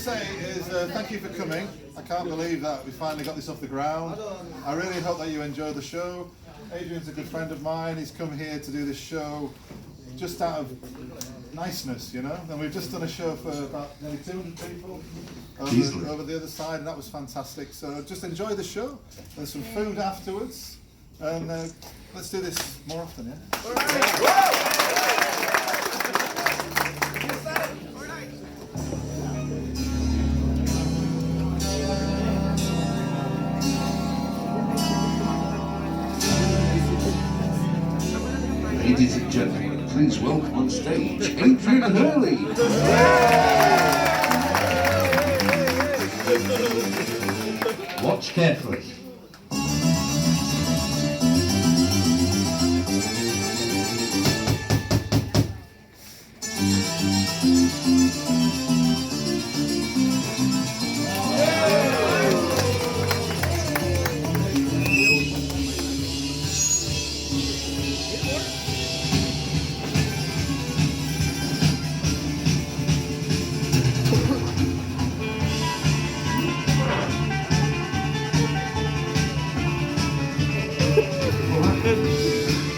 say is thank you for coming. I can't believe that we finally got this off the ground. I really hope that you enjoy the show. Adrian's a good friend of mine. He's come here to do this show just out of niceness, you know. And we've just done a show for about nearly 200 people over the other side, and that was fantastic. So just enjoy the show. There's some food afterwards, and let's do this more often, yeah? Ladies and gentlemen, please welcome on stage Adrian Hurley. Watch carefully.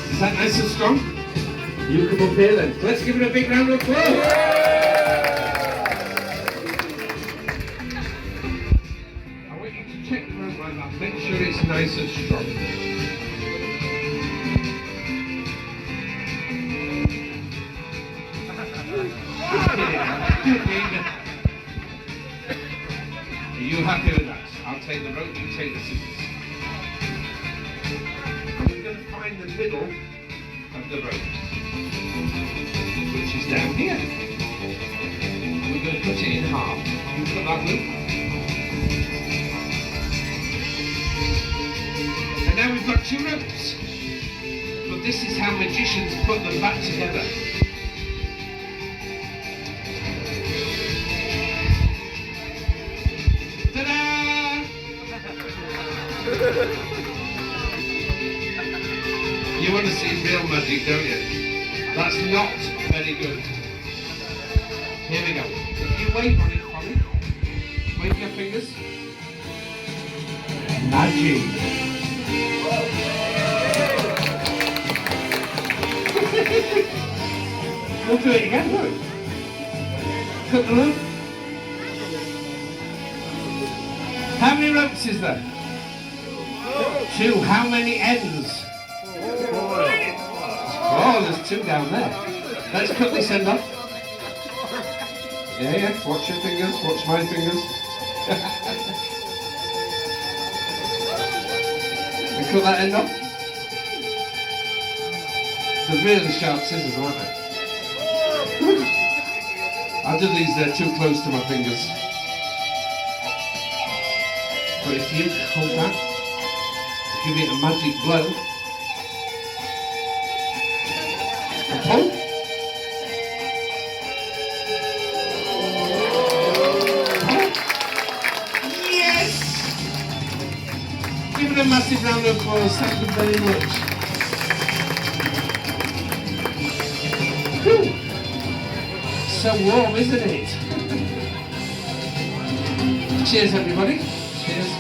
Is that nice and strong? You come up here then. Let's give it a big round of applause. I want you to check the rope like that. Make sure it's nice and strong. Are you happy with that? I'll take the rope, you take the scissors. Find the middle of the rope, which is down here. We're going to cut it in half. You cut that loop. And now we've got two ropes. But this is how magicians put them back together. Ta-da! You want to see real magic, don't you? That's not very good. Here we go. If you wave on it for me, wave your fingers. Magic. We'll do it again, look. Cut the loop. How many ropes is there? Two. How many ends? Oh, there's two down there. Let's cut this end off. Yeah, watch your fingers, watch my fingers. We cut that end off. They're really sharp scissors, aren't they? I do these, they're too close to my fingers. But if you hold that, give it a magic blow, pull. Yes! Give it a massive round of applause. Thank you very much. Whew. So warm, isn't it? Cheers, everybody. Cheers.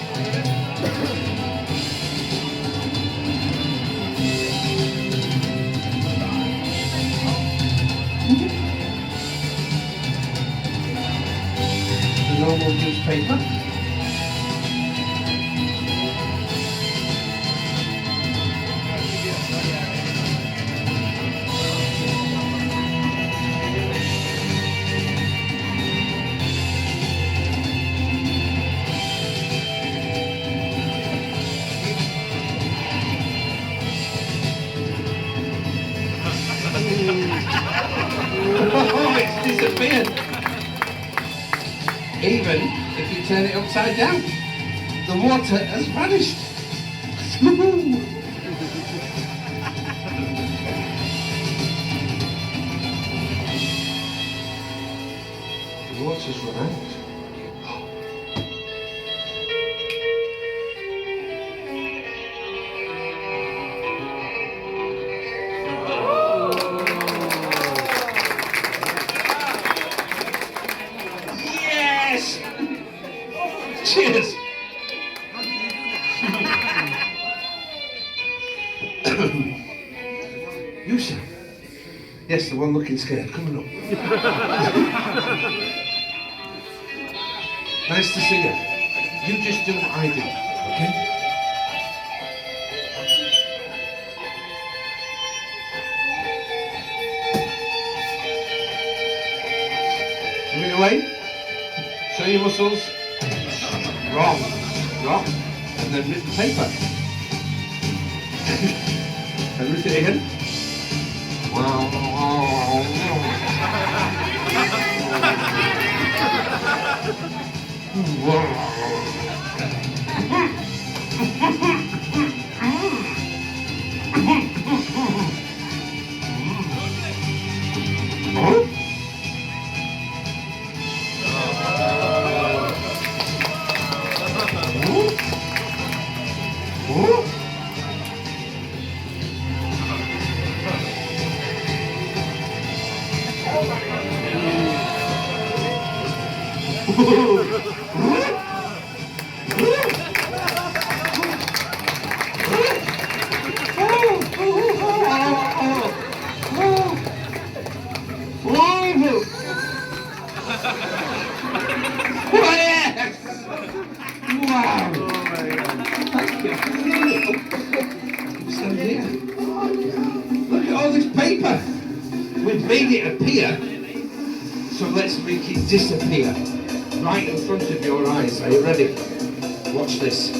Normal newspaper. Oh, it's disappeared. Even if you turn it upside down, the water has vanished. The water's run out. Yes! the one looking scared, coming up. Nice to see you. You just do what I do, okay? Moving away. Show your muscles. Wrong. Wrong. And then rip the paper. And rip it again. Wow. Look at all this paper. We've made it appear, so let's make it disappear. Right in front of your eyes. Are you ready? Watch this.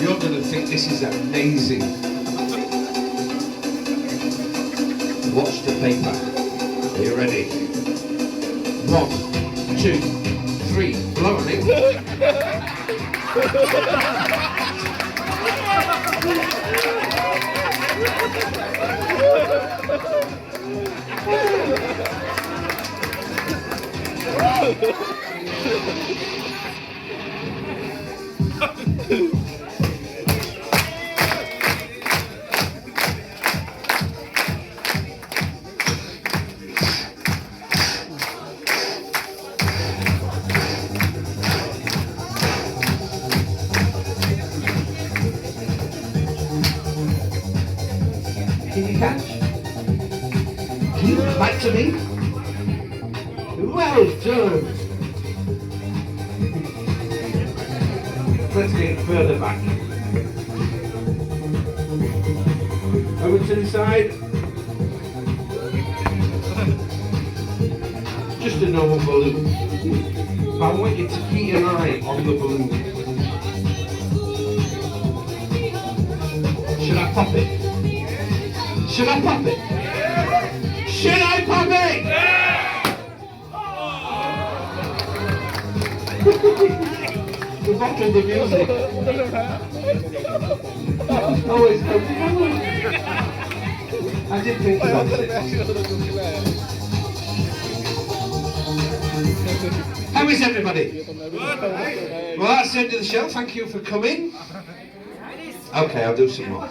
You're going to think this is amazing. Watch the paper. Are you ready? 1, 2, 3. Blow on it. Can you catch? Can you come back to me? Well done. Let's get further back. Over to the side. Just a normal balloon. But I want you to keep an eye on the balloon. Should I pop it? Should I pop it? Should I pop it? The bottle, the music. Always I did think about it. How is everybody? Well, that's the end of the show. Thank you for coming. Okay, I'll do some more.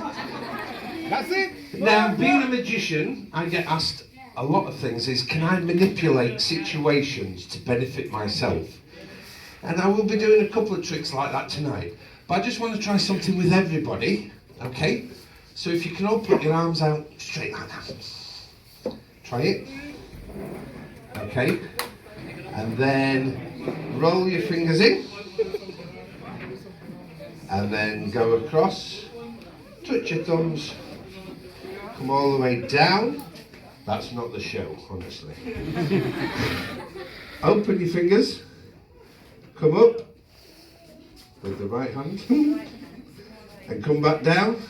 That's it. Now, being a magician, I get asked a lot of things is, can I manipulate situations to benefit myself? And I will be doing a couple of tricks like that tonight. But I just want to try something with everybody, okay? So if you can all put your arms out straight like that. Try it. Okay. And then roll your fingers in. And then go across. Touch your thumbs. Come all the way down. That's not the show, honestly. Open your fingers. Come up with the right hand. And come back down.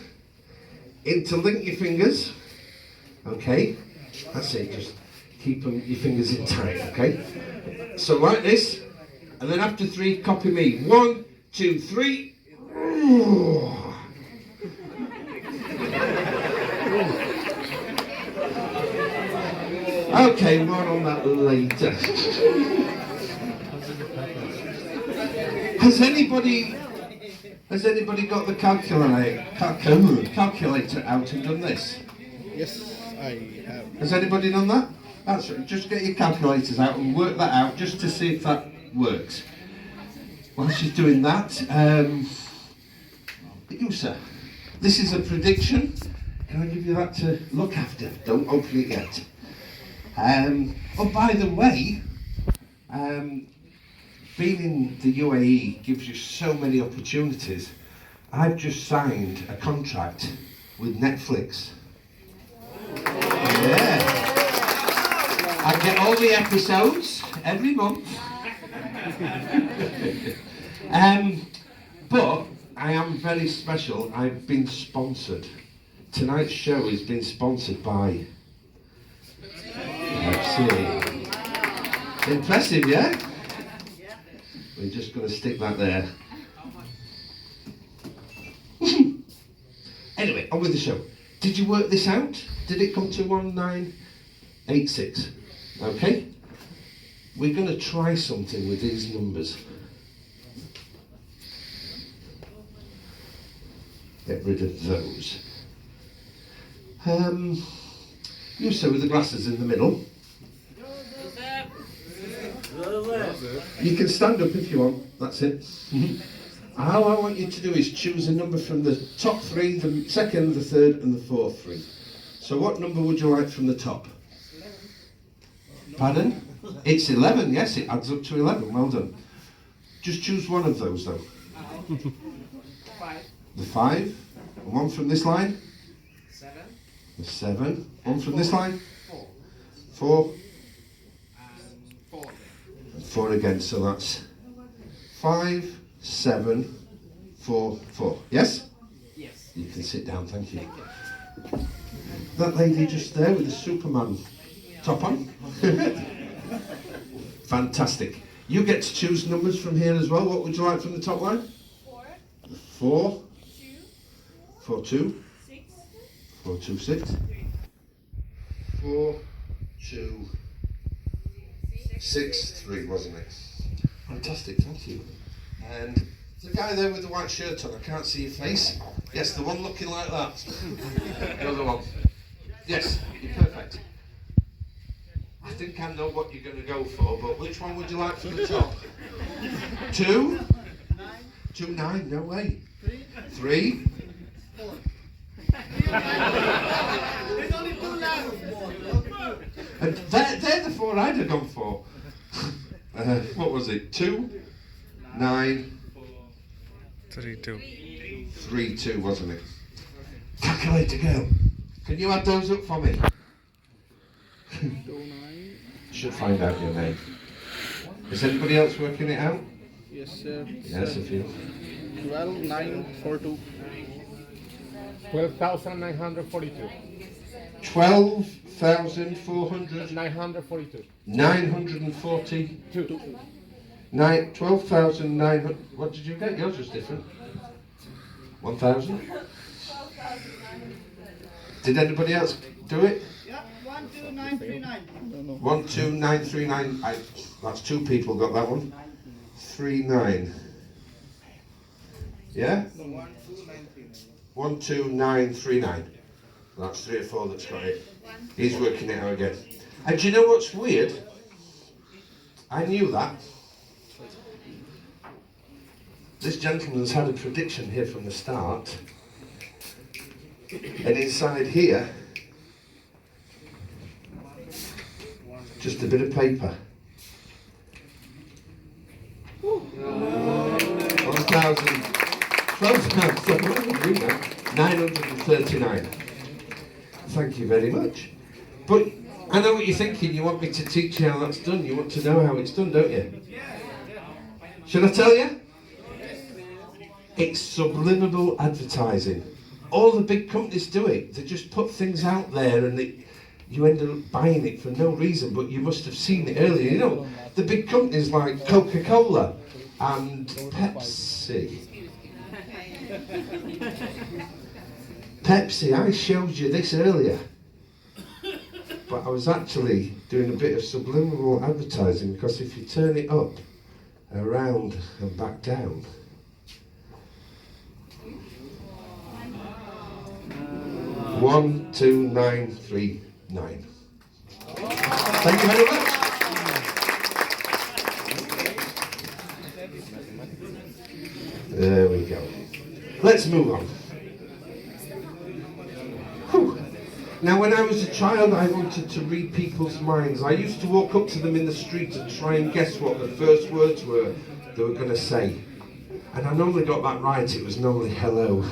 Interlink your fingers. Okay. That's it. Just keep your fingers in tight, okay? So like this. And then after 3, copy me. 1, 2, 3. Okay, more on that later. Has anybody got the calculator out and done this? Yes, I have. Has anybody done that? That's right. Just get your calculators out and work that out just to see if that works. While she's doing that, you sir, this is a prediction. Can I give you that to look after? Don't open it yet. Oh, by the way, being in the UAE gives you so many opportunities. I've just signed a contract with Netflix. Yeah. I get all the episodes every month. But I am very special. I've been sponsored. Tonight's show has been sponsored by Pepsi. Impressive, yeah? We're just going to stick that there. Anyway, on with the show. Did you work this out? Did it come to 1986? Okay. We're going to try something with these numbers. Get rid of those. You stay with the glasses in the middle. You can stand up if you want, that's it. All I want you to do is choose a number from the top three, the second, the third and the fourth three. So what number would you like from the top? Pardon? It's 11, yes, it adds up to 11, well done. Just choose one of those though. The 5, and one from this line? 7. The 7, one from this line? 4. 4. And 4 again, so that's 5, 7, 4, 4. Yes? Yes. You can sit down, thank you. That lady just there with the Superman top on. Fantastic. You get to choose numbers from here as well. What would you like from the top line? 4. 4, 2. 6. 4, 2, 6. 4, 2, 6, 3, wasn't it? Fantastic, thank you. And the guy there with the white shirt on, I can't see your face. Yes, the one looking like that. The other one. Yes, you're perfect. I think I know what you're going to go for, but which one would you like from the top? 2? 2, 9, no way. 3? There's only 2 left. And they're the 4 I'd have gone for. What was it? 2, 9, 3, 2. 3, 2, wasn't it? Calculator girl. Can you add those up for me? Should find out your name. Is anybody else working it out? Yes, sir. Yes, a few. 12,942. 12,942. 12,400. 942. 942. 12,900. What did you get? Yours was different. 1,000. Did anybody else do it? Yeah, 12939. 12939. That's 2 people got that one. 39. Yeah? 12939. That's 3 or 4 that's got it. He's working it out again. And do you know what's weird? I knew that. This gentleman's had a prediction here from the start. And inside here, just a bit of paper. 12,939. Thank you very much. But I know what you're thinking. You want me to teach you how that's done. You want to know how it's done, don't you? Should I tell you? It's subliminal advertising. All the big companies do it. They just put things out there and you end up buying it for no reason, but you must have seen it earlier. You know, the big companies like Coca-Cola and Pepsi. Pepsi, I showed you this earlier. But I was actually doing a bit of subliminal advertising because if you turn it up, around and back down, 12939. Thank you very much. There we go. Let's move on. Whew. Now, when I was a child, I wanted to read people's minds. I used to walk up to them in the street and try and guess what the first words were they were going to say. And I normally got that right. It was normally hello.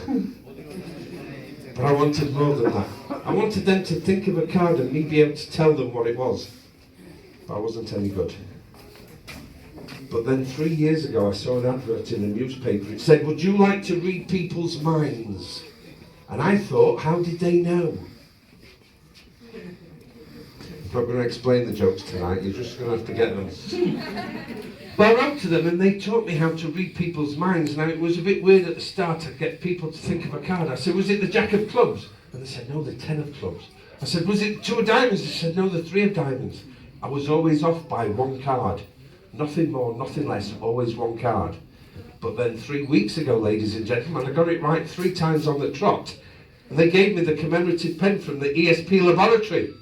But I wanted more than that. I wanted them to think of a card and me be able to tell them what it was. But I wasn't any good. But then 3 years ago I saw an advert in a newspaper. It said, would you like to read people's minds? And I thought, how did they know? I'm not going to explain the jokes tonight, you're just going to have to get them. But I wrote to them and they taught me how to read people's minds. Now it was a bit weird at the start to get people to think of a card. I said, was it the Jack of Clubs? And they said, no, the 10 of Clubs. I said, was it 2 of Diamonds? They said, no, the 3 of Diamonds. I was always off by 1 card. Nothing more, nothing less, always 1 card. But then 3 weeks ago, ladies and gentlemen, I got it right 3 times on the trot. And they gave me the commemorative pen from the ESP laboratory.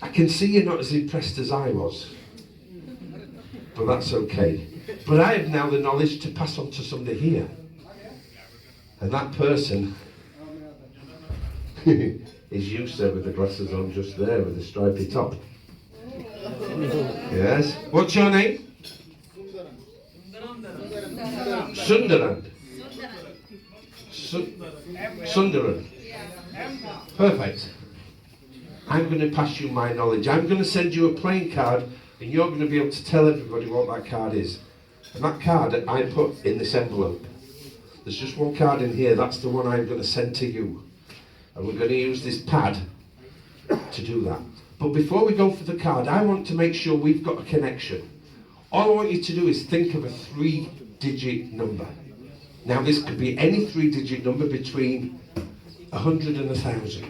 I can see you're not as impressed as I was. But that's okay. But I have now the knowledge to pass on to somebody here. And that person is you, sir, with the glasses on just there with the stripy top. Yes. What's your name? Sundaran. Sundaran. Perfect. I'm going to pass you my knowledge. I'm going to send you a playing card and you're going to be able to tell everybody what that card is. And that card I put in this envelope. There's just 1 card in here. That's the one I'm going to send to you. And we're going to use this pad to do that. But before we go for the card, I want to make sure we've got a connection. All I want you to do is think of a 3-digit number. Now this could be any 3-digit number between 100 and 1,000.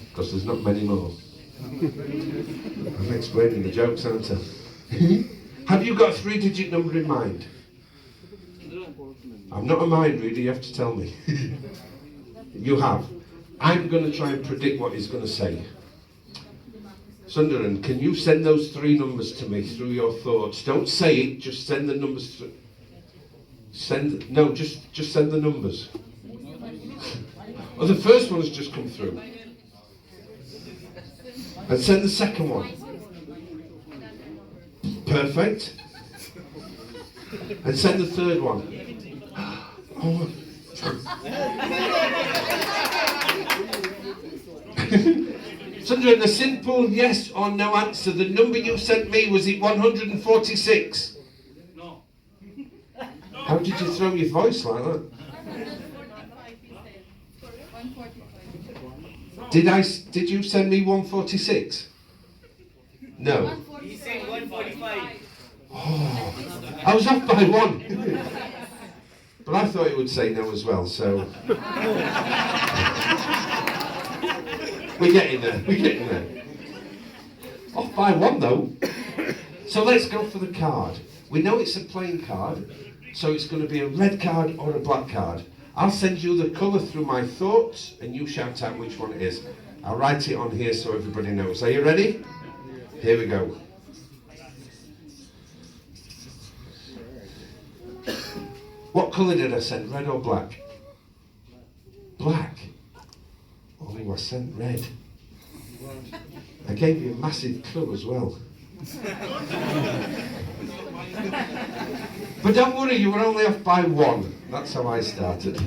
Because there's not many more. I'm explaining the jokes, aren't I? Have you got a 3-digit number in mind? I'm not a mind reader, you have to tell me. You have. I'm going to try and predict what he's going to say. Sundaran, can you send those 3 numbers to me through your thoughts? Don't say it, just send the numbers through. Just send the numbers. Well, the first one has just come through. And send the second one. Perfect. And send the third one. Oh. Sundaran, a simple yes or no answer. The number you sent me, was it 146? No. How did you throw your voice like that? 145. Did you send me 146? No. He said 145. Oh, I was off by 1. But I thought it would say no as well, so. We're getting there. Off by 1 though. So let's go for the card. We know it's a playing card, so it's going to be a red card or a black card. I'll send you the colour through my thoughts and you shout out which one it is. I'll write it on here so everybody knows. Are you ready? Here we go. What colour did I send? Red or black? Black. Oh, I sent red. I gave you a massive clue as well. But don't worry, you were only off by 1. That's how I started.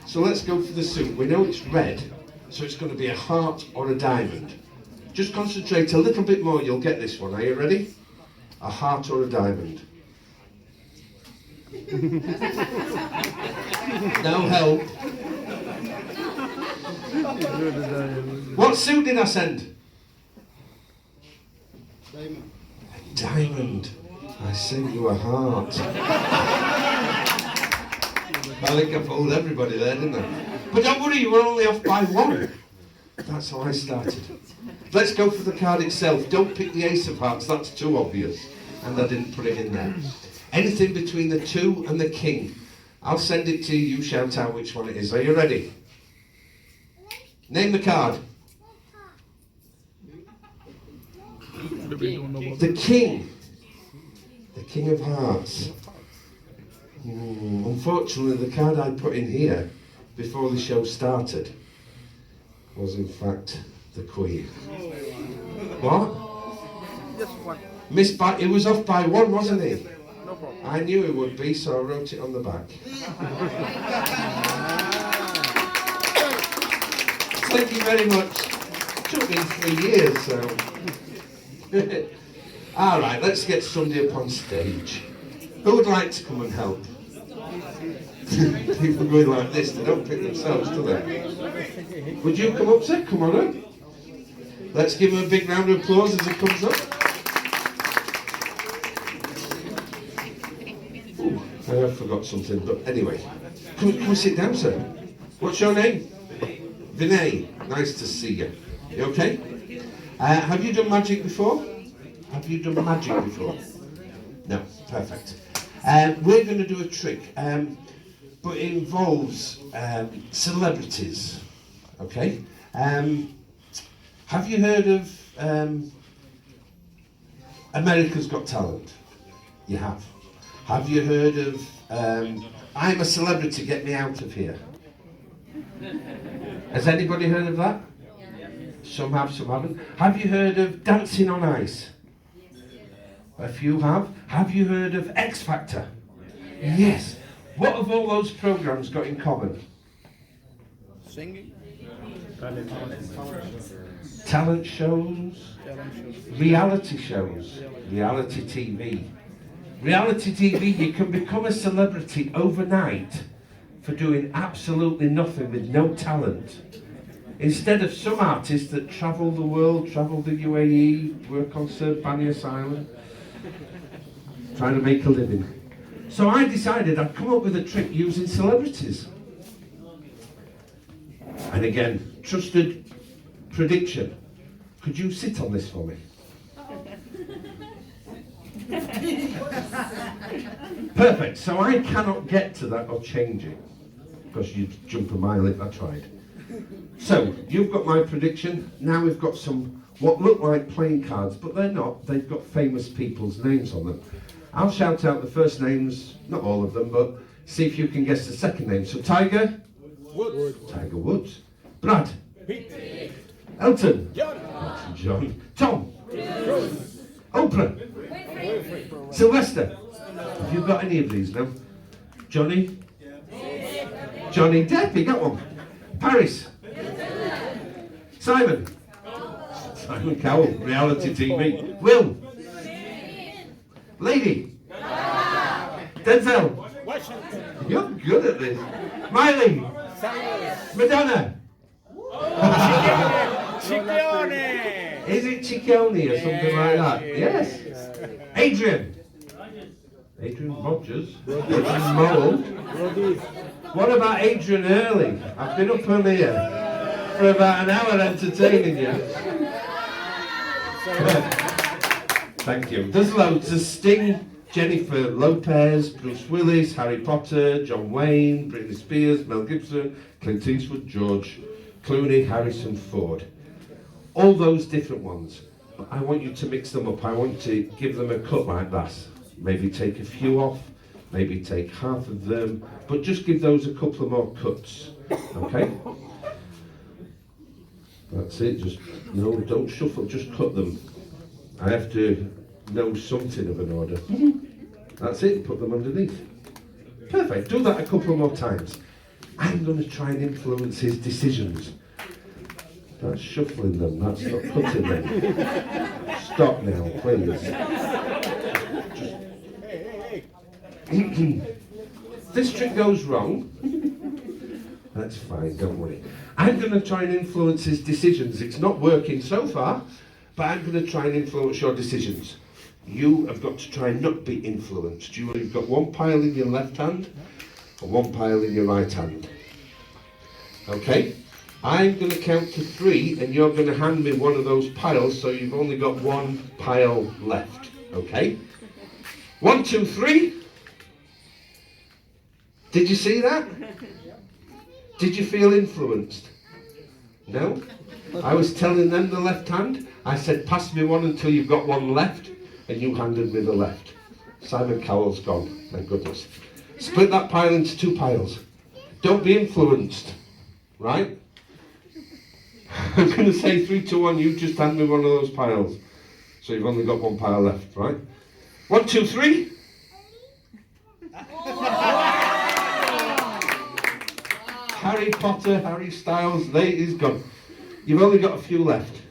So let's go for the suit. We know it's red, so it's going to be a heart or a diamond. Just concentrate a little bit more, you'll get this one. Are you ready? A heart or a diamond. No help. What suit did I send? Diamond. Diamond. I sent you a heart. I think I fooled everybody there, didn't I? But don't worry, you were only off by 1. That's how I started. Let's go for the card itself. Don't pick the Ace of Hearts, that's too obvious. And I didn't put it in there. Anything between the 2 and the King. I'll send it to you, you shout out which one it is. Are you ready? Name the card. The King. The King of Hearts. Unfortunately, the card I put in here before the show started was in fact the Queen. What? Just one. Missed by, it was off by one, wasn't he? No problem. I knew it would be, so I wrote it on the back. Thank you very much. Took me 3 years, so. All right, let's get somebody up on stage. Who would like to come and help? People going like this, they don't pick themselves, do they? Would you come up, sir? Come on up. Let's give him a big round of applause as he comes up. Ooh, I forgot something, but anyway. Come sit down, sir. What's your name? Vinay. Nice to see you. You okay? Have you done magic before? Have you done magic before? No. Perfect. We're going to do a trick, but it involves celebrities. Okay? Have you heard of America's Got Talent? You have. Have you heard of I'm a Celebrity, Get Me Out of Here? Has anybody heard of that? Some have, some haven't. Have you heard of Dancing on Ice? A few have. Have you heard of X Factor? Yes. What have all those programs got in common? Singing. Talent shows, reality shows, reality TV. Reality TV, you can become a celebrity overnight for doing absolutely nothing with no talent. Instead of some artists that travel the world, travel the UAE, work on Sir Banias Island, trying to make a living. So I decided I'd come up with a trick using celebrities. And again, trusted prediction. Could you sit on this for me? Perfect. So I cannot get to that or change it. Because you'd jump a mile if I tried. So, you've got my prediction. Now we've got some, what look like playing cards, but they're not. They've got famous people's names on them. I'll shout out the first names, not all of them, but see if you can guess the second name. So, Tiger? Woods. Tiger Woods. Brad? Pete. Elton? John. Elton John. Tom? Rose. Oprah? Sylvester? Have you got any of these now? Johnny? Johnny Depp, you got one. Paris? Simon? Simon Cowell, reality TV. Will? Lady? Denzel? Washington. You're good at this. Miley? Madonna? Ciccione. Is it Ciccone or something like that? Yes. Adrian? Adrian Rogers? Adrian Mole? What about Adrian Hurley? I've been up on here for about an hour entertaining you. Thank you. There's loads. There's Sting, Jennifer Lopez, Bruce Willis, Harry Potter, John Wayne, Britney Spears, Mel Gibson, Clint Eastwood, George Clooney, Harrison Ford. All those different ones. I want you to mix them up. I want to give them a cut like that. Maybe take a few off, maybe take half of them, but just give those a couple of more cuts, okay? That's it, just, no, don't shuffle, just cut them. I have to know something of an order. That's it, put them underneath. Perfect, do that a couple more times. I'm going to try and influence his decisions. That's shuffling them, that's not cutting them. Stop now, please. This trick goes wrong. That's fine, don't worry. I'm going to try and influence his decisions. It's not working so far, but I'm going to try and influence your decisions. You have got to try and not be influenced. You've got one pile in your left hand and one pile in your right hand. Okay? I'm going to count to 3 and you're going to hand me one of those piles, so you've only got one pile left. Okay? 1, 2, 3. Did you see that? Did you feel influenced? No? I was telling them the left hand. I said, pass me one until you've got one left, and you handed me the left. Simon Cowell's gone, thank goodness. Split that pile into 2 piles. Don't be influenced, right? I'm going to say 3, 2, 1. You just hand me one of those piles. So you've only got one pile left, right? 1, 2, 3. Harry Potter, Harry Styles, he's gone. You've only got a few left.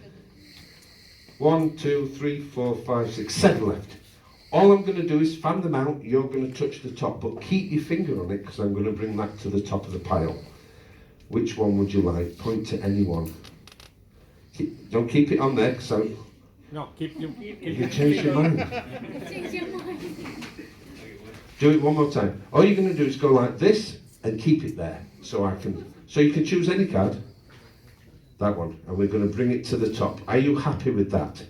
1, 2, 3, 4, 5, 6, 7 left. All I'm going to do is fan them out. You're going to touch the top, but keep your finger on it because I'm going to bring that to the top of the pile. Which one would you like? Point to any one. Don't keep it on there because No, keep you change your mind. Do it one more time. All you're going to do is go like this and keep it there. So you can choose any card. That one. And we're going to bring it to the top. Are you happy with that?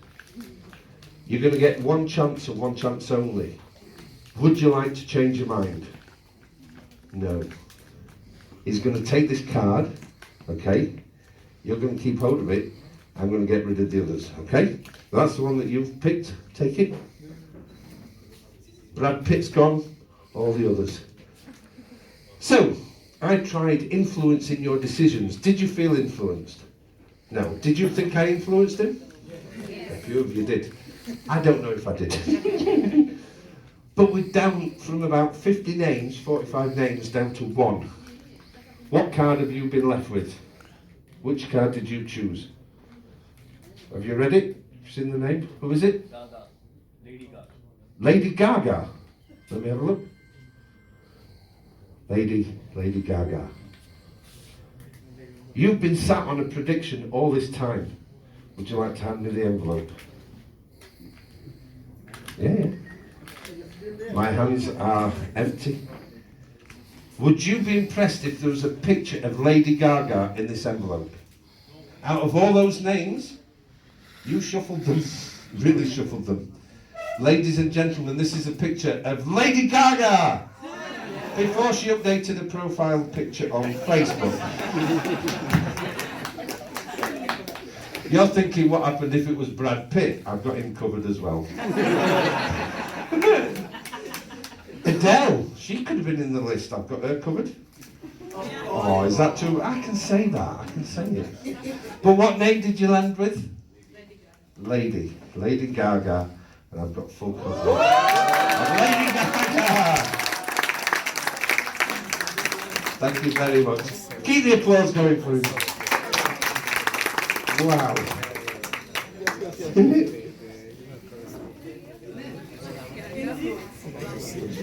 You're going to get one chance and one chance only. Would you like to change your mind? No. He's going to take this card, okay? You're going to keep hold of it. I'm going to get rid of the others, okay? That's the one that you've picked. Take it. Brad Pitt's gone. All the others. So, I tried influencing your decisions. Did you feel influenced? No. Did you think I influenced him? A few of you did. I don't know if I did. But we're down from about 50 names, 45 names, down to 1. What card have you been left with? Which card did you choose? Have you read it? Have you seen the name? Who is it? Gaga. Lady Gaga. Lady Gaga. Let me have a look. Lady Gaga. You've been sat on a prediction all this time. Would you like to hand me the envelope? Yeah. My hands are empty. Would you be impressed if there was a picture of Lady Gaga in this envelope? Out of all those names, you shuffled them, really shuffled them. Ladies and gentlemen, this is a picture of Lady Gaga before she updated the profile picture on Facebook. You're thinking what happened if it was Brad Pitt? I've got him covered as well. Adele, she could have been in the list. I've got her covered. Oh, is that too? I can say that. I can say it. But what name did you land with? Lady Gaga, and I've got full coverage. Lady Gaga! Thank you very much. Keep the applause going for him. Wow. Let's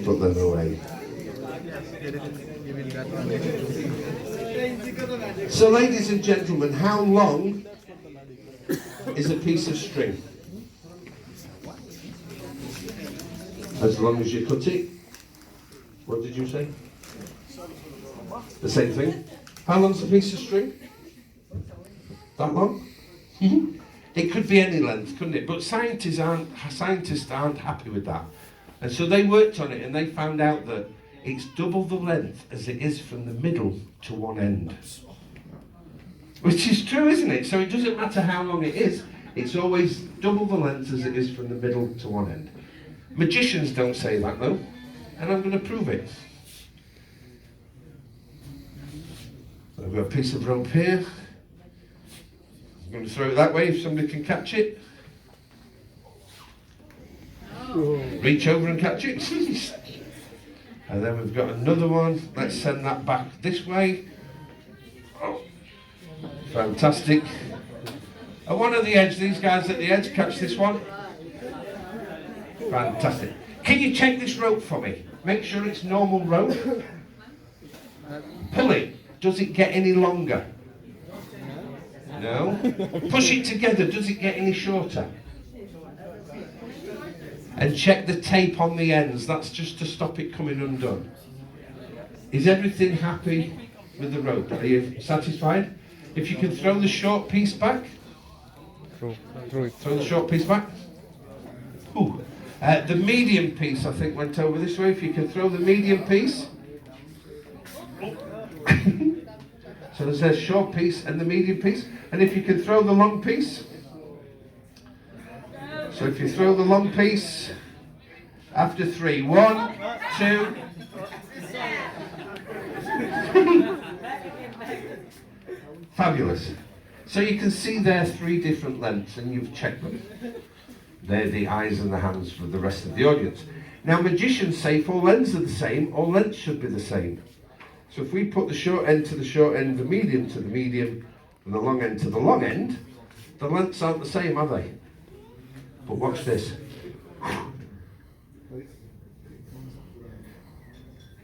put them away. So, ladies and gentlemen, how long is a piece of string? As long as you cut it. What did you say? The same thing. How long's a piece of string? That long? It could be any length, couldn't it? But scientists aren't happy with that. And so they worked on it and they found out that it's double the length as it is from the middle to one end. Which is true, isn't it? So it doesn't matter how long it is, it's always double the length as it is from the middle to one end. Magicians don't say that though, and I'm going to prove it. I've got a piece of rope here. I'm going to throw it that way if somebody can catch it. Reach over and catch it. And then we've got another one. Let's send that back this way. Oh, fantastic. And one at the edge, these guys at the edge, catch this one. Fantastic. Can you check this rope for me? Make sure it's normal rope. Pull it. Does it get any longer? No. Push it together. Does it get any shorter? And check the tape on the ends. That's just to stop it coming undone. Is everything happy with the rope? Are you satisfied? If you can throw the short piece back. Throw the short piece back. Ooh. The medium piece, I think, went over this way. If you can throw the medium piece. So there's a short piece and the medium piece. And if you can throw the long piece. So if you throw the long piece, after 3, 1, 2. Fabulous. So you can see there 3 different lengths, and you've checked them. They're the eyes and the hands for the rest of the audience. Now magicians say if all ends are the same, all lengths should be the same. So if we put the short end to the short end, the medium to the medium, and the long end to the long end, the lengths aren't the same, are they? But watch this. If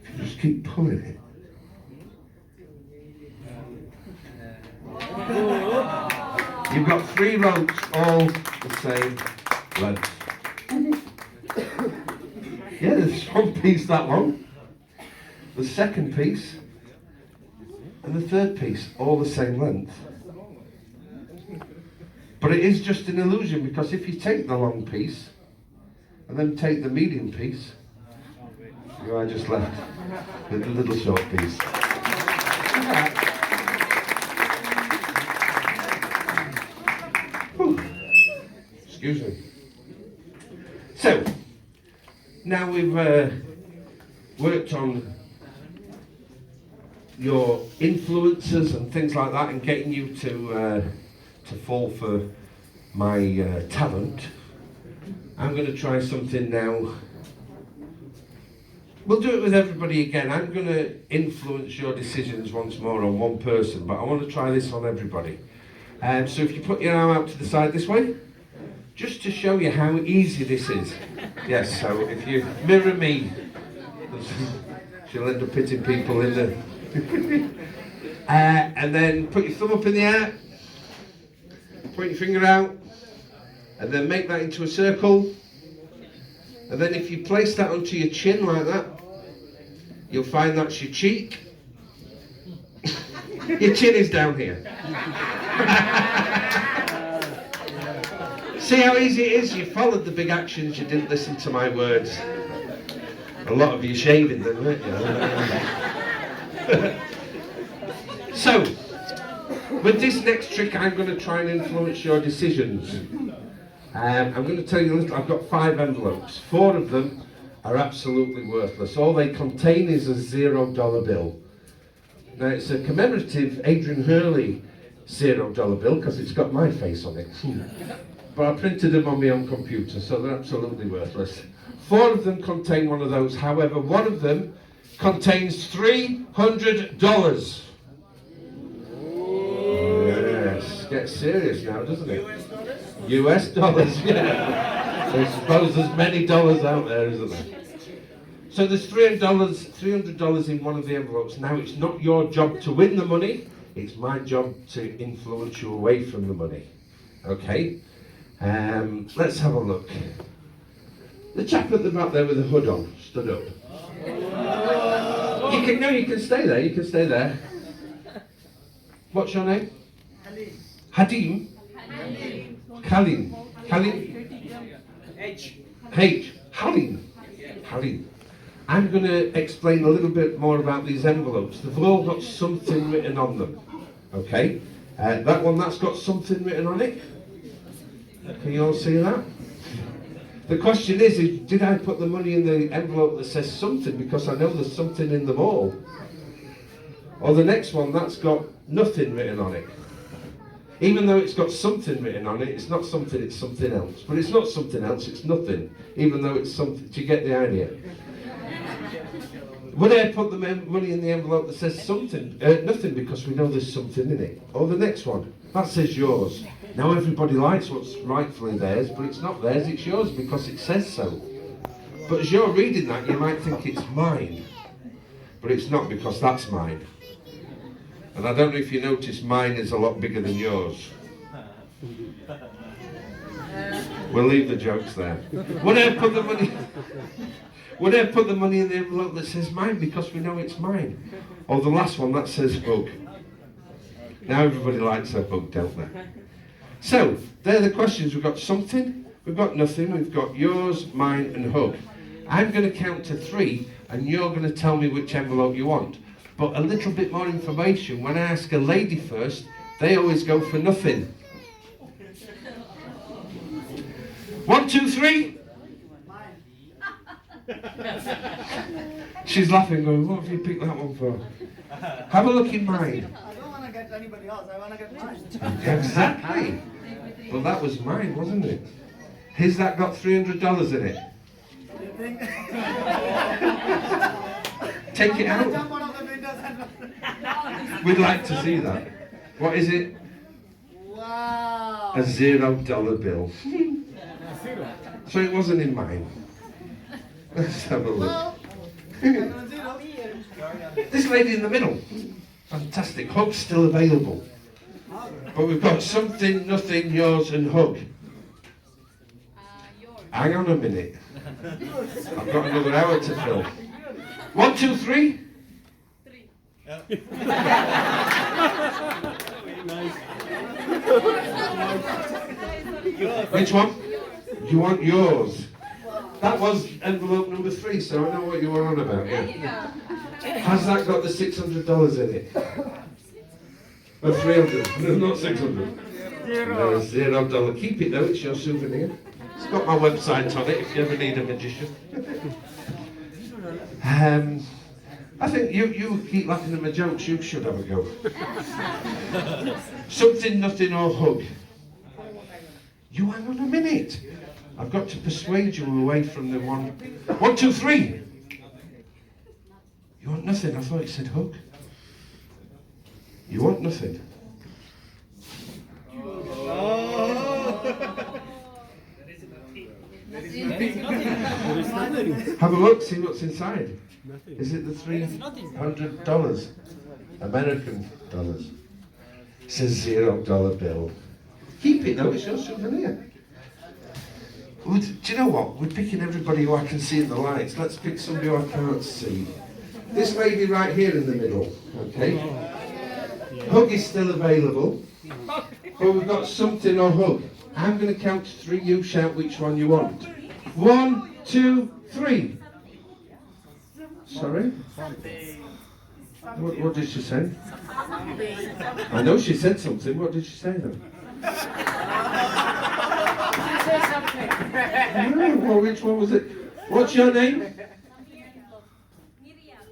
you just keep pulling it. You've got 3 ropes, all the same length. Yeah, there's one piece that long, the second piece, and the third piece, all the same length. But it is just an illusion, because if you take the long piece, and then take the medium piece, you are just left with a little short piece. Excuse me. So, now we've worked on your influences and things like that, and getting you to fall for my talent. I'm going to try something now. We'll do it with everybody again. I'm going to influence your decisions once more on one person, but I want to try this on everybody. So if you put your arm out to the side this way, just to show you how easy this is. Yes, so if you mirror me, she'll end up hitting people in the... and then put your thumb up in the air, point your finger out, and then make that into a circle. And then if you place that onto your chin like that, you'll find that's your cheek. Your chin is down here. See how easy it is? You followed the big actions, you didn't listen to my words. A lot of you shaving them, weren't you? So, with this next trick, I'm going to try and influence your decisions. I'm going to tell you a little. I've got 5 envelopes. 4 of them are absolutely worthless. All they contain is a $0 bill. Now, it's a commemorative Adrian Hurley $0 bill, because it's got my face on it. But I printed them on my own computer, so they're absolutely worthless. 4 of them contain one of those. However, one of them contains $300. Yes, gets serious now, doesn't it? US dollars, yeah. So I suppose there's many dollars out there, isn't there? So there's $300 in one of the envelopes. Now, it's not your job to win the money. It's my job to influence you away from the money. Okay? Let's have a look. The chap at the back there with the hood on, stood up. You can stay there. You can stay there. What's your name? Hadim. Hadim. Kalim. H. Halim. Halim. I'm going to explain a little bit more about these envelopes. They've all got something written on them. Okay? That one, that's got something written on it. Can you all see that? The question is, did I put the money in the envelope that says something, because I know there's something in them all? Or the next one, that's got nothing written on it. Even though it's got something written on it, it's not something, it's something else. But it's not something else, it's nothing. Even though it's something. Do you get the idea? Would I put the money in the envelope that says something? Nothing, because we know there's something in it. Or the next one, that says yours. Now everybody likes what's rightfully theirs, but it's not theirs, it's yours because it says so. But as you're reading that, you might think it's mine. But it's not, because that's mine. And I don't know if you notice, mine is a lot bigger than yours. We'll leave the jokes there. Would I put the money in the envelope that says mine, because we know it's mine? Or the last one, that says hug. Now everybody likes a hug, don't they? So, they're the questions. We've got something, we've got nothing, we've got yours, mine, and hug. I'm going to count to 3, and you're going to tell me which envelope you want. But a little bit more information, when I ask a lady first, they always go for nothing. 1, 2, 3. She's laughing, going, what have you picked that one for? Have a look in mine. I don't want to get anybody else. I want to get mine. Exactly. Well, that was mine, wasn't it? Has that got $300 in it? You think? Take it out. Jump out of the windows and... We'd like to see that. What is it? Wow. A $0 bill. So it wasn't in mine. Let's have a look. Well, I got a zero. This lady in the middle. Fantastic. Hug's still available. But we've got something, nothing, yours and hug. Hang on a minute. I've got another hour to fill. 1, 2, 3. Which one? You want yours? That was envelope number 3, so I know what you were on about. Yeah. Has that got the $600 in it? Or 300? No, not 600. No, $0. Keep it though, it's your souvenir. It's got my website on it if you ever need a magician. I think you keep laughing at my jokes, you should have a go. Something, nothing or hug. You hang on a minute. I've got to persuade you away from the 1, 2, 3. You want nothing? I thought it said hug. You want nothing? Have a look, see what's inside. Is it the $300? American dollars. It's a $0 bill. Keep it though, it's your souvenir. Do you know what? We're picking everybody who I can see in the lights. Let's pick somebody who I can't see. This lady right here in the middle, okay? Hug is still available, but we've got something or hug. I'm going to count to 3, you shout which one you want. 1, 2, 3. Sorry? What did she say? I know she said something. What did she say then? Well, which one was it? What's your name?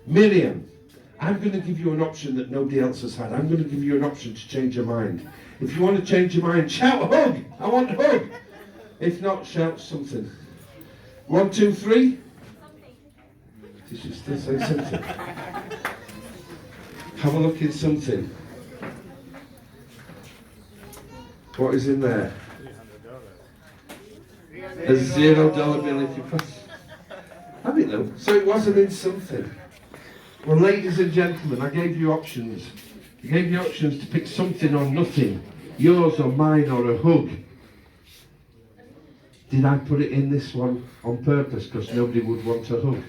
Miriam. I'm going to give you an option that nobody else has had. I'm going to give you an option to change your mind. If you want to change your mind, shout hug. I want hug. If not, shout something. 1, 2, 3. Did she still say something? Have a look in something. What is in there? A $0 bill if you press. Have it though. So it wasn't in something. Well, ladies and gentlemen, I gave you options. I gave you options to pick something or nothing. Yours or mine or a hug. Did I put it in this one on purpose because nobody would want a hug?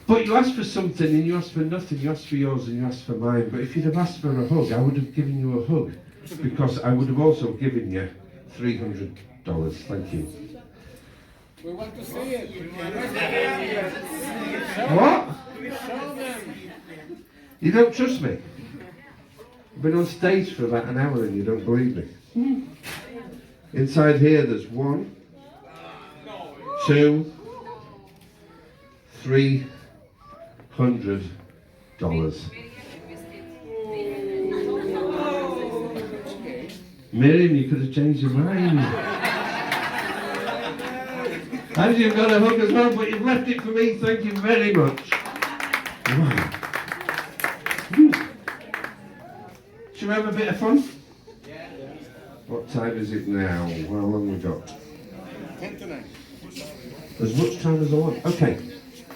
But you asked for something and you asked for nothing. You asked for yours and you asked for mine. But if you'd have asked for a hug, I would have given you a hug. Because I would have also given you $300. Thank you. We want to see it. What? You don't trust me? I've been on stage for about an hour and you don't believe me. Inside here there's 1, 2, $300. Miriam, you could have changed your mind. And you've got a hug as well, but you've left it for me. Thank you very much. Wow. Should we have a bit of fun? What time is it now? How long have we got? 10 to 9. As much time as I want. Okay.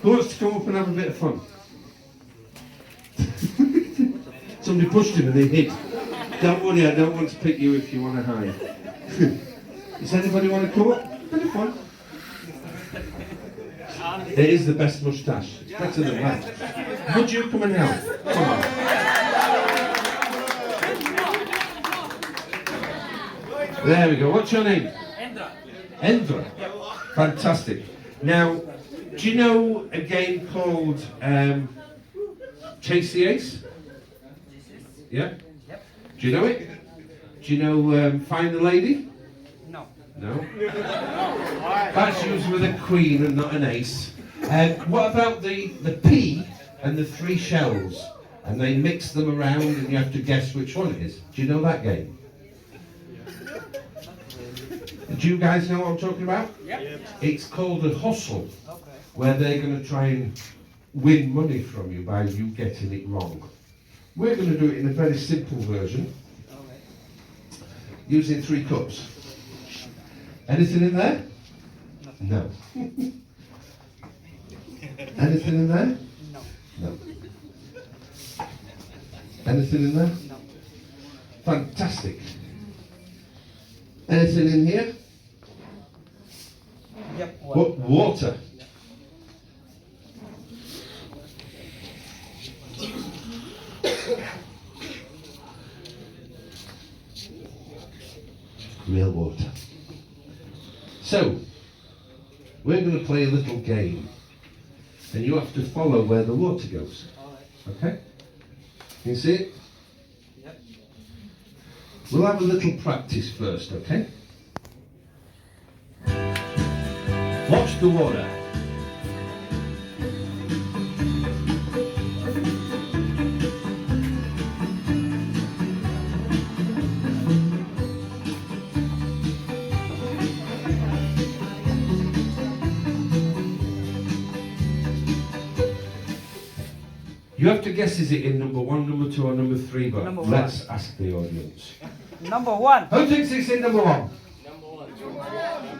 Who wants to come up and have a bit of fun? Somebody pushed him and he hid. Don't worry, I don't want to pick you if you want to hide. Does anybody want to come up? Bit of fun. It is the best moustache. It's better than that. Would you come and help? Come on. There we go. What's your name? Endra. Endra. Fantastic. Now, do you know a game called Chase the Ace? Yeah? Do you know it? Do you know Find the Lady? No. No? That's used with a queen and not an ace. What about the pea and the 3 shells? And they mix them around and you have to guess which one it is. Do you know that game? Do you guys know what I'm talking about? Yep. It's called a hustle, where they're going to try and win money from you by you getting it wrong. We're going to do it in a very simple version, using 3 cups. Anything in there? No. Anything in there? No. No. Anything in there? No. Fantastic. Anything in here? Yep. What? Water. Real water. So, we're going to play a little game. And you have to follow where the water goes. Okay? Can you see it? Yep. We'll have a little practice first, okay? Watch the water. You have to guess, is it in number 1, number 2 or number 3, but Number let's ask the audience. Number 1. Who thinks it's in number 1?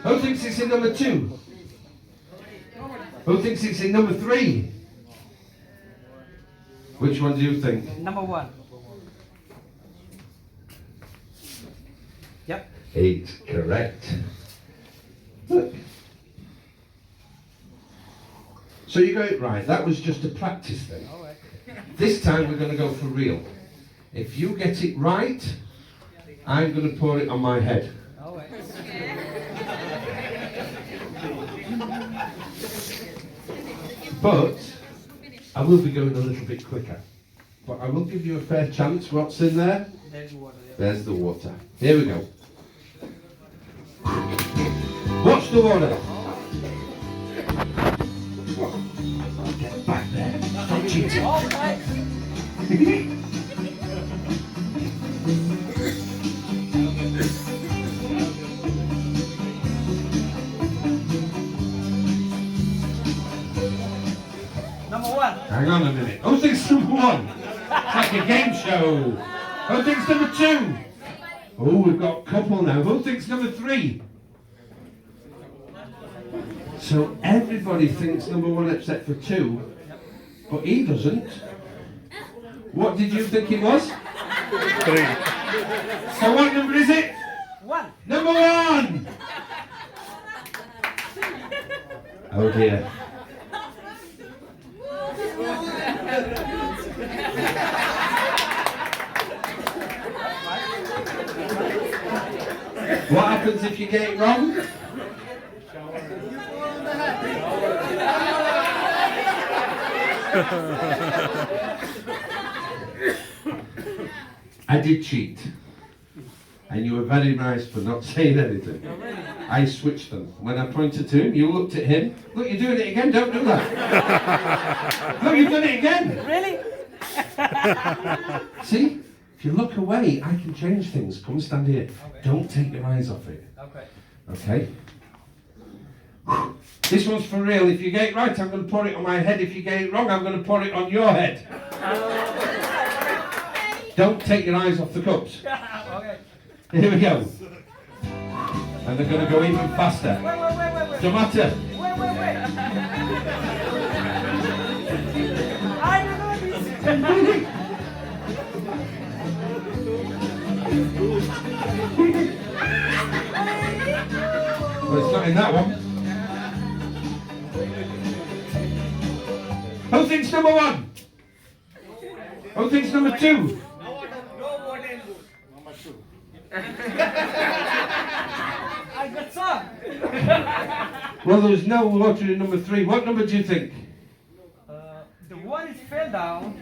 Who thinks it's in number 2? Who thinks it's in number 3? Which one do you think? Number 1. Yep. 8, correct. Look. So you got it right. That was just a practice thing. This time we're going to go for real. If you get it right, I'm going to pour it on my head. But I will be going a little bit quicker. But I will give you a fair chance. What's in there? There's water. Yep. There's the water. Here we go. Watch the water. Get back there. Stop cheating. Number 1. Hang on a minute. Who thinks number 1? It's like a game show. Who thinks number 2? Oh, we've got a couple now. Who thinks number 3? So everybody thinks number 1 except for 2, but he doesn't. What did you think it was? 3. So what number is it? 1. Number 1! Oh dear. What happens if you get it wrong? I did cheat. And you were very nice for not saying anything. I switched them. When I pointed to him, you looked at him. Look, you're doing it again, don't do that. Look, you've done it again. Really? See? If you look away, I can change things. Come stand here. Don't take your eyes off it. Okay. Okay? This one's for real. If you get it right, I'm going to pour it on my head. If you get it wrong, I'm going to pour it on your head. Don't take your eyes off the cups. Okay. Here we go. And they're going to go even faster. Wait. Don't matter. Wait. I don't know this. Well, it's not in that one. Who thinks number 1? Who thinks number 2? I got some. Well, there was no water in number 3. What number do you think? The one is fell down.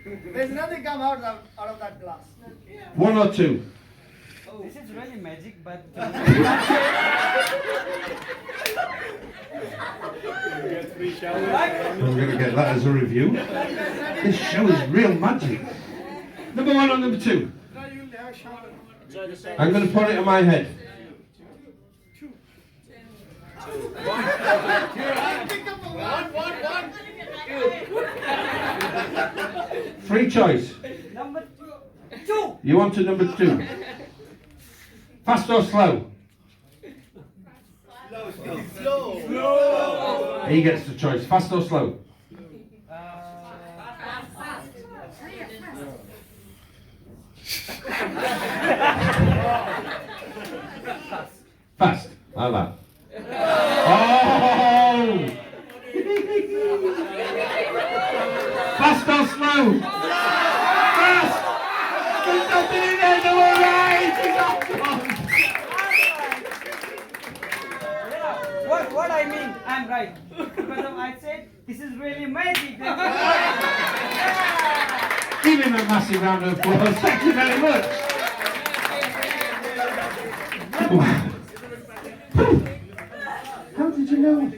There's nothing come out of that glass. 1 or 2? This is really magic, but I'm going to get that as a review. This show is real magic. Number 1 or number 2? I'm going to put it on my head. Free choice. Number 2. You want a number 2? Fast or slow? Slow. He gets the choice. Fast or slow? Fast. How that? Oh! Fast or slow? Fast! There's nothing in there, no one right! What I mean, I'm right. Because I said this is really magic. Give him a massive round of applause. Thank you very much. Wow. How did you know?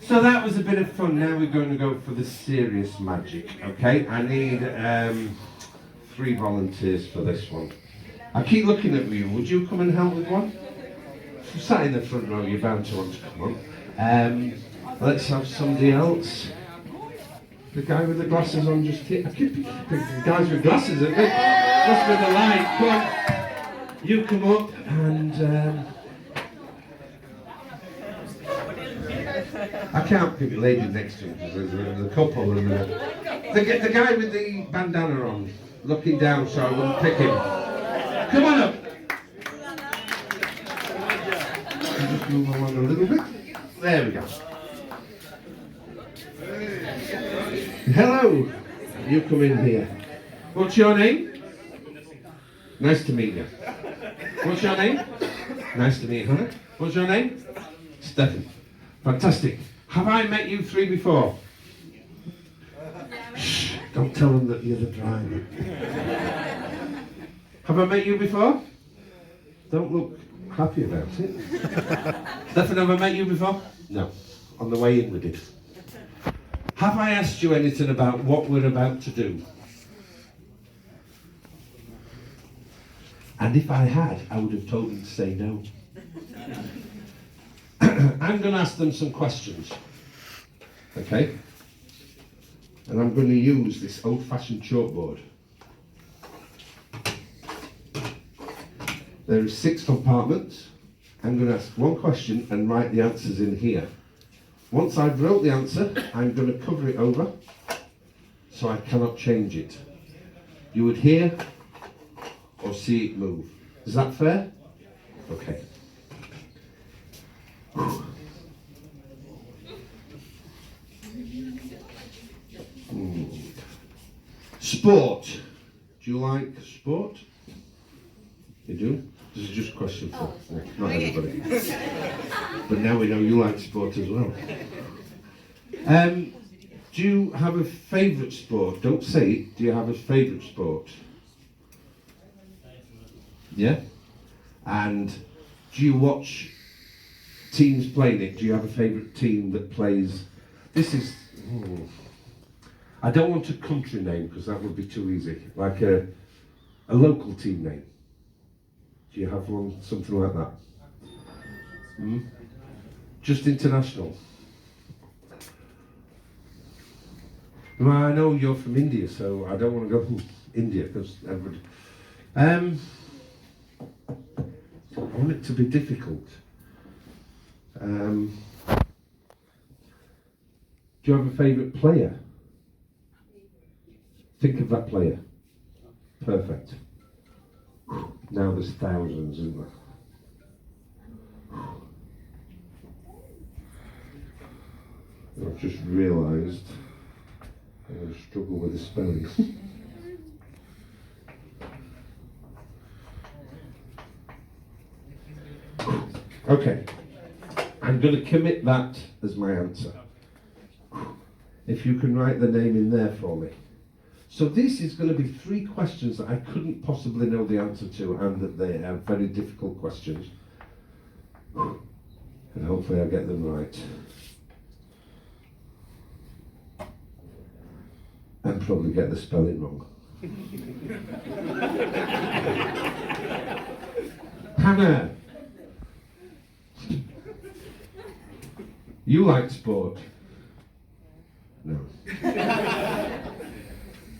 So that was a bit of fun. Now we're going to go for the serious magic. Okay, I need 3 volunteers for this one. I keep looking at you. Would you come and help with one? If you sat in the front row, you're bound to want to come on. Let's have somebody else. The guy with the glasses on just here. I keep the guys with glasses at me. Must be the light. Come on. You come up and I can't pick the lady next to him because there's a couple and the guy with the bandana on, looking down so I wouldn't pick him. Come on up. Just move along a little bit. There we go. Hello. You come in here. What's your name? Nice to meet you. What's your name? Nice to meet you, Hannah. What's your name? Stephen. Fantastic. Have I met you 3 before? Shh, don't tell them that you're the driver. Have I met you before? Don't look happy about it. Stephen, have I met you before? No. On the way in we did. Have I asked you anything about what we're about to do? And if I had, I would have told them to say no. I'm going to ask them some questions. Okay? And I'm going to use this old-fashioned chalkboard. There are 6 compartments. I'm going to ask one question and write the answers in here. Once I've wrote the answer, I'm going to cover it over so I cannot change it. You would hear or see it move. Is that fair? Okay. Sport. Do you like sport? You do? This is just a question for not everybody. But now we know you like sport as well. Do you have a favourite sport? Don't say it. Do you have a favourite sport? Yeah? And do you watch teams playing it? Do you have a favourite team that plays? This is... I don't want a country name because that would be too easy. Like a local team name. Do you have one, something like that? Just international. Well, I know you're from India, so I don't want to go India because everybody. I want it to be difficult. Do you have a favourite player? Think of that player. Perfect. Now there's thousands, isn't there? I've just realised I'm going to struggle with the spelling. Okay, I'm going to commit that as my answer. If you can write the name in there for me. So this is going to be 3 questions that I couldn't possibly know the answer to and that they are very difficult questions. And hopefully I'll get them right. And probably get the spelling wrong. Hannah! You like sport? No.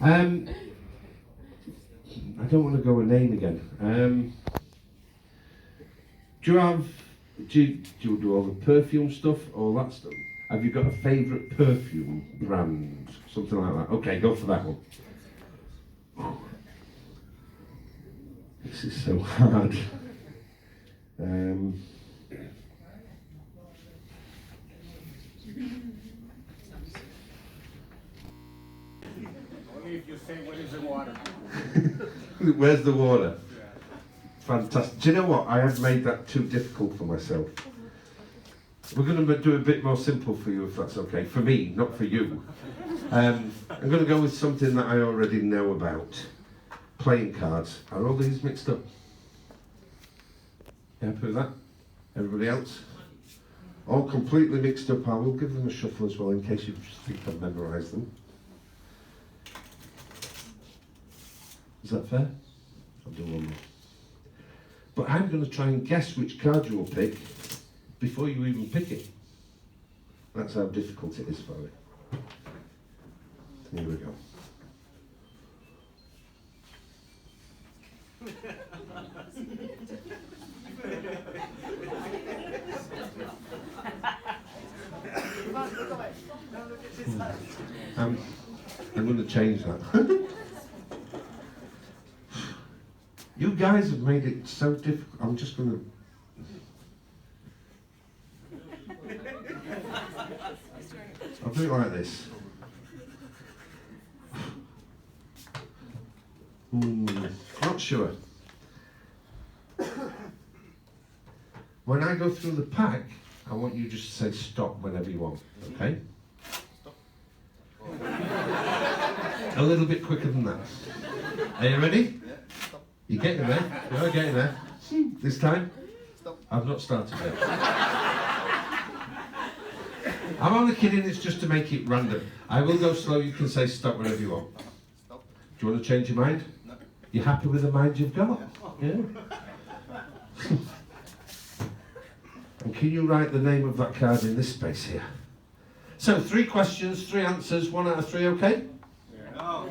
I don't want to go a name again. Do you do all the perfume stuff, all that stuff? Have you got a favourite perfume brand? Something like that. Okay, go for that one. This is so hard. Only if you say what is the water. Where's the water? Fantastic. Do you know what? I have made that too difficult for myself. We're going to do a bit more simple for you, if that's okay. For me, not for you. I'm going to go with something that I already know about. Playing cards. Are all these mixed up? You happy with that? Everybody else? All completely mixed up. I will give them a shuffle as well in case you think I've memorised them. Is that fair? I'll do one more. But I'm going to try and guess which card you will pick before you even pick it. That's how difficult it is for me. Here we go. I'm going to change that. You guys have made it so difficult. I'm just going to... I'll do it like this. Not sure. When I go through the pack, I want you just to say stop whenever you want, okay? A little bit quicker than that. Are you ready? You're getting there. You're getting there. This time? I've not started yet. I'm only kidding, it's just to make it random. I will go slow, you can say stop whenever you want. Stop. Do you want to change your mind? No. You happy with the mind you've got? Yeah. And can you write the name of that card in this space here? So 3 questions, 3 answers, 1 out of 3, okay? Yeah.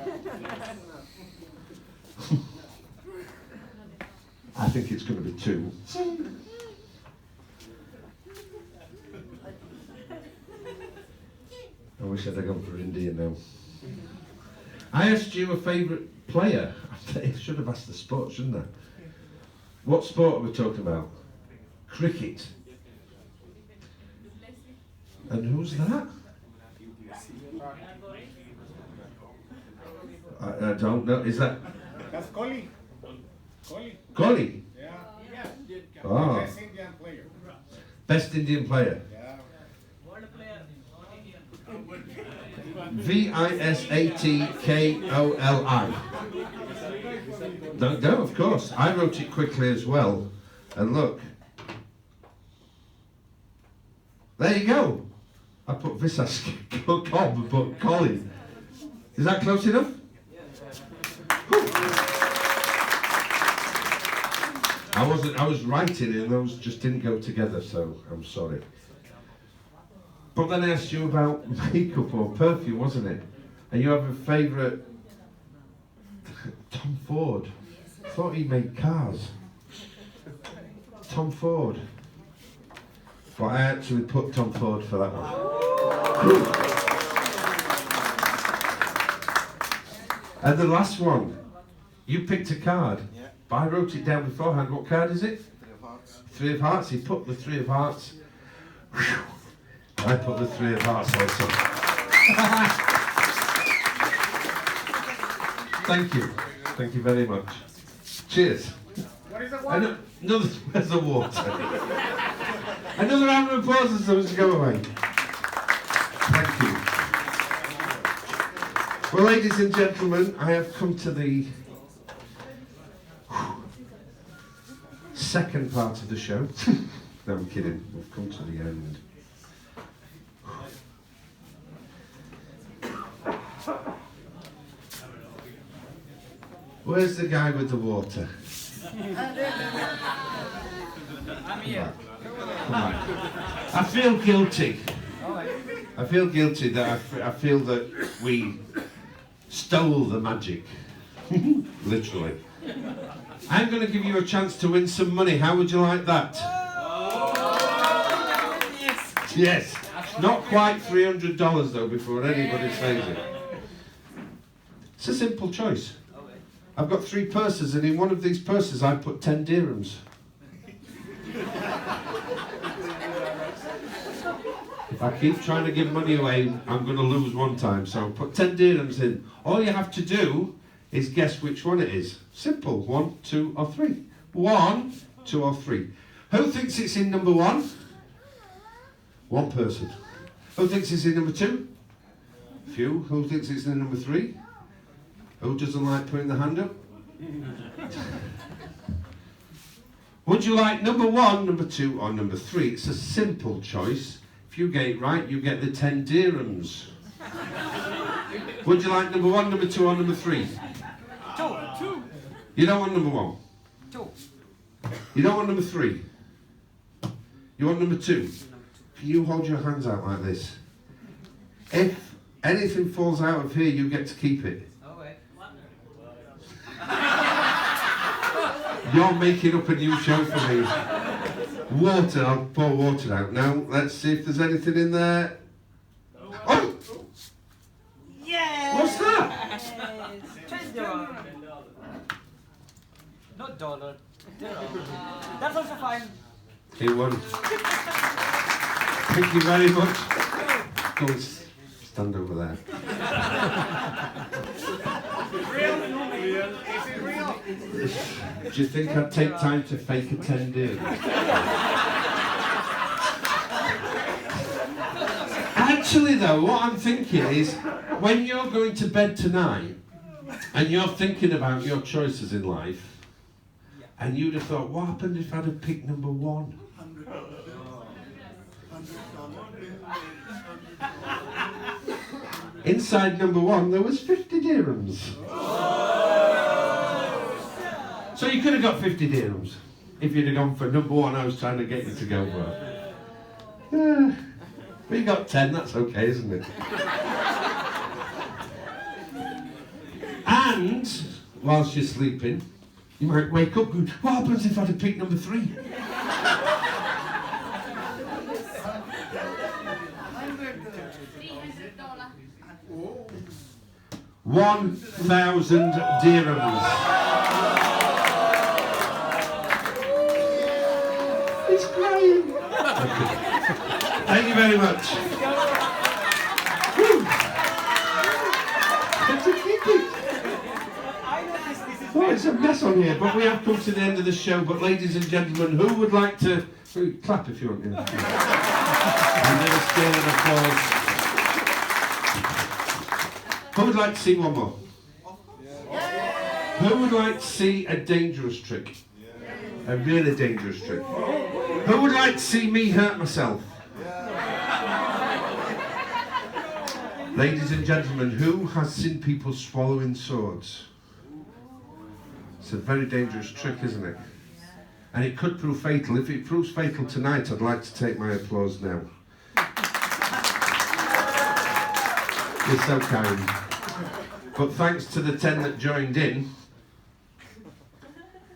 I think it's going to be 2. I wish I'd have gone for India now. I asked you a favourite player. I should have asked the sport, shouldn't I? What sport are we talking about? Cricket. And who's that? I don't know. Is that? That's Kohli. Kohli? Yeah. Oh. Best Indian player. Best Indian player. Yeah. Visatkoli. No, of course. I wrote it quickly as well. And look. There you go. I put Visatkoli, but Kohli. Is that close enough? I was writing and those just didn't go together, so I'm sorry. But then I asked you about makeup or perfume, wasn't it? And you have a favourite, Tom Ford. I thought he made cars. Tom Ford. But I actually put Tom Ford for that one. And the last one, you picked a card. Yeah. But I wrote it down beforehand. What card is it? 3 of Hearts. 3 of Hearts. He put the 3 of Hearts. Whew. I put the 3 of Hearts also. Thank you. Thank you very much. Cheers. What is the water? Another, where's the water? Another round of applause as soon as you go away. Thank you. Well, ladies and gentlemen, I have come to the second part of the show. No, I'm kidding. We've come to the end. Where's the guy with the water? I'm here. Come on. I feel guilty. I feel guilty that I feel that we stole the magic. Literally. I'm going to give you a chance to win some money. How would you like that? Yes. Not quite $300 though before anybody says it. It's a simple choice. I've got 3 purses, and in one of these purses I put 10 dirhams. If I keep trying to give money away, I'm going to lose one time. So I'll put 10 dirhams in. All you have to do is guess which one it is. Simple. 1, 2 or 3. 1, 2 or 3. Who thinks it's in number 1? One person. Who thinks it's in number 2? Few. Who thinks it's in number 3? Who doesn't like putting the hand up? Would you like number 1, number 2 or number 3? It's a simple choice. If you get it right, you get the 10 dirhams. Would you like number 1, number 2 or number 3? 2. You don't want number 1? 2. You don't want number 3? You want number 2? Can you hold your hands out like this? If anything falls out of here, you get to keep it. You're making up a new show for me. Water, I'll pour water out now. Let's see if there's anything in there. Oh! Yes! What's that? $10. Not dollar. Dirham. That's also fine. He won. Thank you very much. Go and stand over there. Real? Is it real? Do you think I'd take time to fake a 10 dirham? Actually though, what I'm thinking is, when you're going to bed tonight, and you're thinking about your choices in life, and you'd have thought, what happened if I'd have picked number 1? Inside number 1 there was 50 dirhams. So you could have got 50 dirhams if you'd have gone for number 1 I was trying to get you to go for. But you got 10, that's okay, isn't it? And whilst you're sleeping, you might wake up going, what happens if I'd have picked number 3? $1,000 dirhams. He's crying. Thank you very much. Whew. Get to keep it. Oh, it's a mess on here, but we have come to the end of the show. But ladies and gentlemen, who would like to clap if you want? Yeah. And then a scale of applause. Who would like to see one more? Who would like to see a dangerous trick? A really dangerous trick. Who would like to see me hurt myself? Ladies and gentlemen, who has seen people swallowing swords? It's a very dangerous trick, isn't it? And it could prove fatal. If it proves fatal tonight, I'd like to take my applause now. You're so kind. But thanks to the 10 that joined in,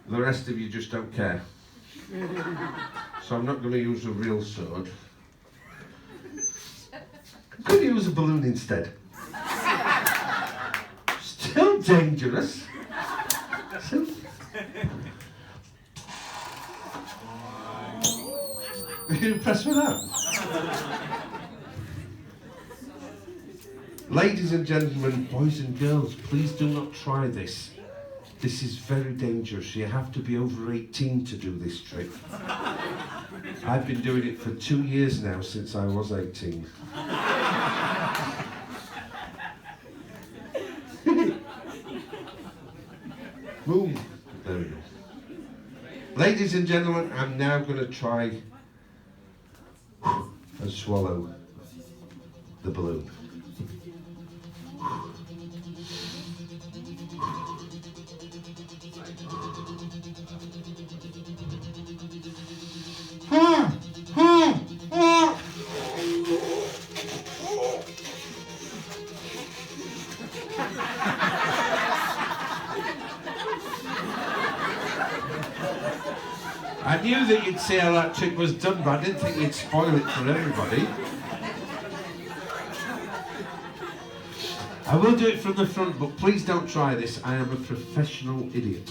the rest of you just don't care. So I'm not going to use a real sword. I'm going to use a balloon instead. Still dangerous. Still. Are you impressed with that? Ladies and gentlemen, boys and girls, please do not try this. This is very dangerous. You have to be over 18 to do this trick. I've been doing it for 2 years now, since I was 18. Boom. There we go. Ladies and gentlemen, I'm now going to try and swallow the balloon. I knew that you'd see how that trick was done, but I didn't think you'd spoil it for everybody. I will do it from the front, but please don't try this. I am a professional idiot.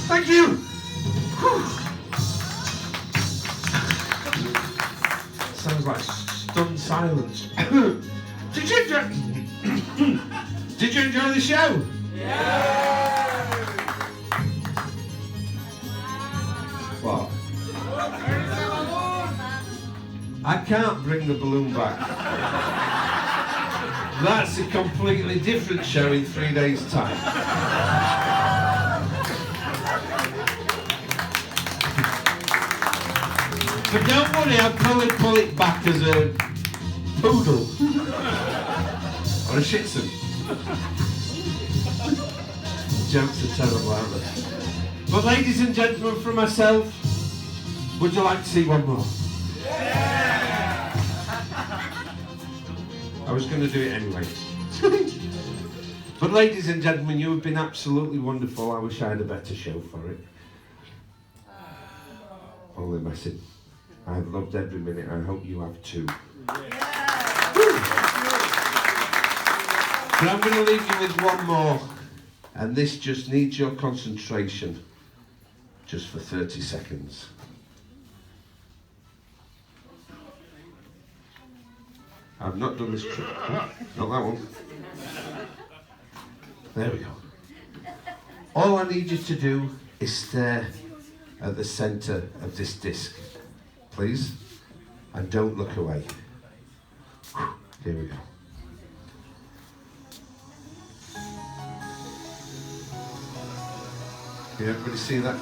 Thank you! Sounds like stunned silence. Did you enjoy the show? Yeah! What? I can't bring the balloon back. That's a completely different show in 3 days' time. But don't worry, I'll probably pull it back as a poodle or a shih tzu. Jokes are terrible, aren't they? But ladies and gentlemen, for myself, would you like to see one more? Yeah! I was going to do it anyway. But ladies and gentlemen, you have been absolutely wonderful. I wish I had a better show for it. Only messing. I've loved every minute. I hope you have too. Yeah. But I'm going to leave you with one more, and this just needs your concentration, just for 30 seconds. I've not done this trick. Not that one. There we go. All I need you to do is stare at the centre of this disc, please, and don't look away. Here we go. Can everybody see that?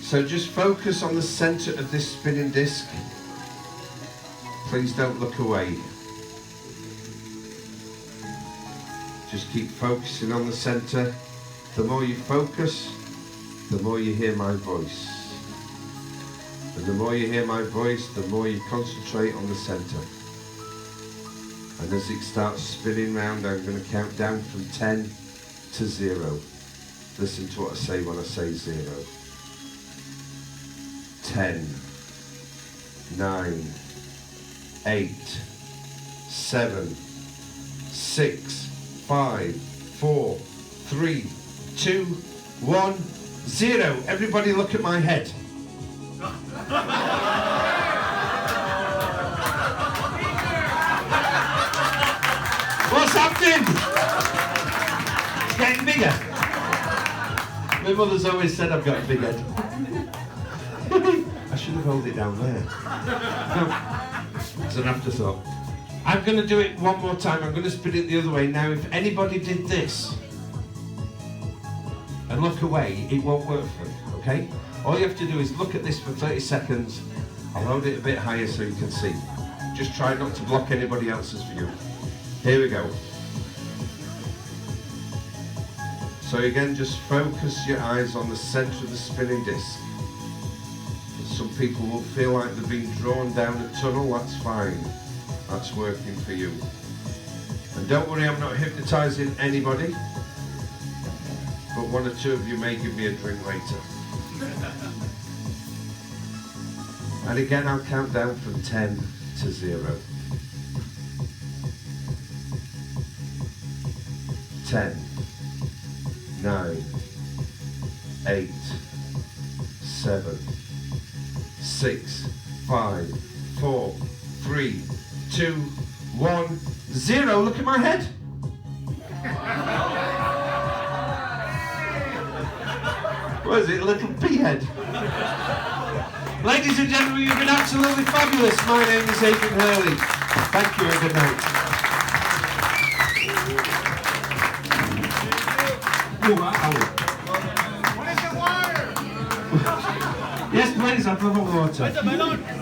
So just focus on the centre of this spinning disc. Please don't look away. Just keep focusing on the centre. The more you focus, the more you hear my voice. And the more you hear my voice, the more you concentrate on the centre. And as it starts spinning round, I'm going to count down from 10 to 0. Listen to what I say when I say 0. 10, 9, 8, 7, 6, 5, 4, 3, 2, 1, 0. Everybody look at my head. What's happening? It's getting bigger. My mother's always said I've got a big head. I should have held it down there. No, it's an afterthought. I'm going to do it one more time. I'm going to spin it the other way. Now, if anybody did this and look away, it won't work for them, okay? All you have to do is look at this for 30 seconds. I'll hold it a bit higher so you can see. Just try not to block anybody else's view. Here we go. So again, just focus your eyes on the centre of the spinning disc. Some people will feel like they're being drawn down a tunnel. That's fine. That's working for you. And don't worry, I'm not hypnotising anybody, but one or two of you may give me a drink later. And again, I'll count down from 10 to 0. 10, 9, 8, 7, 6, 5, 4, 3, 2, 1, 0. Look at my head. What is it? A little pea head. Ladies and gentlemen, you've been absolutely fabulous. My name is Adrian Hurley. Thank you and good night. Oh, wow. Where's the water? Yes, please, I'll have a water. Where's the balloon?